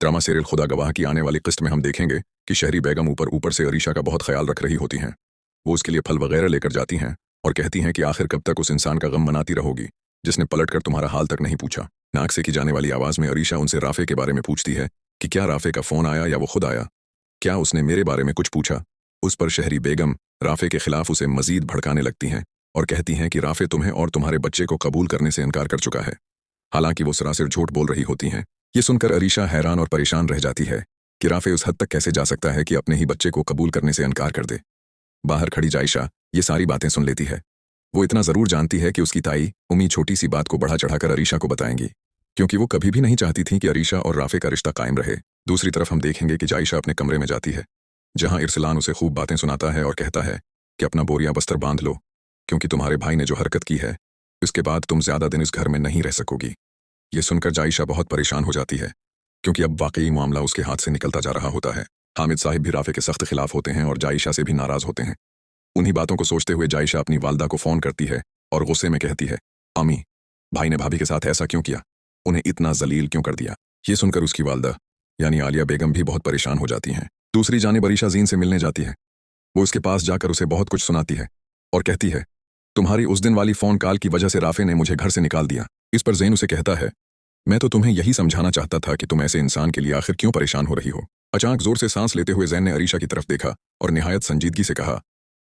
Drama serial खुदा गवाह की आने वाली किस्त में हम देखेंगे कि शहरी बेगम ऊपर ऊपर से अरीशा का बहुत ख्याल रख रही होती हैं। वो उसके लिए फल वगैरह लेकर जाती हैं और कहती हैं कि आखिर कब तक उस इंसान का गम मनाती रहोगी जिसने पलटकर तुम्हारा हाल तक नहीं पूछा। नाक से की जाने वाली आवाज में अरीशा उनसे राफे के बारे में पूछती है कि क्या राफे का फोन आया या वो खुद आया, क्या उसने मेरे बारे में कुछ पूछा। उस पर शहरी बेगम राफे के खिलाफ उसे मजीद भड़काने लगती हैं और कहती हैं कि राफे तुम्हें और तुम्हारे बच्चे को कबूल करने से इनकार कर चुका है। हालांकि वो सरासर झूठ बोल रही होती हैं। ये सुनकर अरीशा हैरान और परेशान रह जाती है कि राफे उस हद तक कैसे जा सकता है कि अपने ही बच्चे को कबूल करने से इनकार कर दे। बाहर खड़ी जायशा ये सारी बातें सुन लेती है। वो इतना जरूर जानती है कि उसकी ताई उम्मी छोटी सी बात को बढ़ा चढ़ाकर अरीशा को बताएंगी, क्योंकि वो कभी भी नहीं चाहती थी कि अरीशा और राफे का रिश्ता कायम रहे। दूसरी तरफ हम देखेंगे कि जायशा अपने कमरे में जाती है, जहां इरसलान उसे खूब बातें सुनाता है और कहता है कि अपना बोरिया बस्तर बांध लो, क्योंकि तुम्हारे भाई ने जो हरकत की है इसके बाद तुम ज्यादा दिन इस घर में नहीं रह सकोगी। ये सुनकर जायशा बहुत परेशान हो जाती है, क्योंकि अब वाकई मामला उसके हाथ से निकलता जा रहा होता है। हामिद साहिब भी राफे के सख्त खिलाफ होते हैं और जायशा से भी नाराज होते हैं। उन्हीं बातों को सोचते हुए जायशा अपनी वालदा को फोन करती है और गुस्से में कहती है, अम्मी, भाई ने भाभी के साथ ऐसा क्यों किया, उन्हें इतना जलील क्यों कर दिया। ये सुनकर उसकी वालदा यानी आलिया बेगम भी बहुत परेशान हो जाती हैं। दूसरी जानिब अरीशा जीन से मिलने जाती है। वो उसके पास जाकर उसे बहुत कुछ सुनाती है और कहती है, तुम्हारी उस दिन वाली फोन कॉल की वजह से राफे ने मुझे घर से निकाल दिया। इस पर जैन उसे कहता है, मैं तो तुम्हें यही समझाना चाहता था कि तुम ऐसे इंसान के लिए आखिर क्यों परेशान हो रही हो। अचानक जोर से सांस लेते हुए जैन ने अरीशा की तरफ देखा और निहायत संजीदगी से कहा,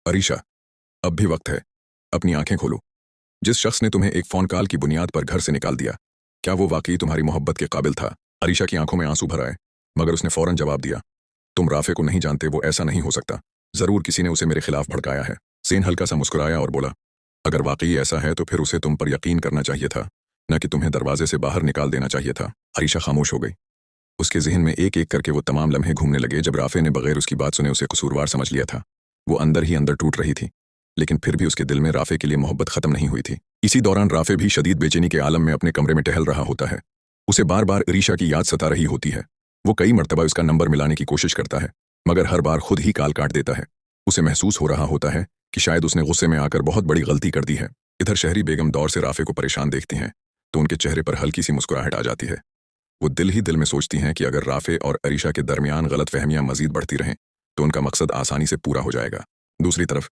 अरीशा, अब भी वक्त है, अपनी आंखें खोलो। जिस शख्स ने तुम्हें एक फोन कॉल की बुनियाद पर घर से निकाल दिया, क्या वो वाकई तुम्हारी मोहब्बत के काबिल था। अरीशा की आंखों में आंसू भर आए, मगर उसने फौरन जवाब दिया, तुम राफे को नहीं जानते, वो ऐसा नहीं हो सकता। जरूर किसी ने उसे मेरे खिलाफ भड़काया है। सेन हल्का सा मुस्कुराया और बोला, अगर वाकई ऐसा है तो फिर उसे तुम पर यकीन करना चाहिए था, न कि तुम्हें दरवाजे से बाहर निकाल देना चाहिए था। अरीशा खामोश हो गई। उसके जहन में एक एक करके वो तमाम लम्हे घूमने लगे जब राफे ने बगैर उसकी बात सुने उसे कसूरवार समझ लिया था। वो अंदर ही अंदर टूट रही थी, लेकिन फिर भी उसके दिल में राफे के लिए मोहब्बत खत्म नहीं हुई थी। इसी दौरान राफे भी शदीद बेचैनी के आलम में अपने कमरे में टहल रहा होता है। उसे बार बार अरीशा की याद सता रही होती है। वो कई मरतबा उसका नंबर मिलाने की कोशिश करता है, मगर हर बार खुद ही काल काट देता है। उसे महसूस हो रहा होता है कि शायद उसने गुस्से में आकर बहुत बड़ी गलती कर दी है। इधर शहरी बेगम दौर से राफे को परेशान देखती हैं तो उनके चेहरे पर हल्की सी मुस्कुराहट आ जाती है। वो दिल ही दिल में सोचती हैं कि अगर राफे और अरीशा के दरमियान गलतफहमियां मजीद बढ़ती रहें तो उनका मकसद आसानी से पूरा हो जाएगा। दूसरी तरफ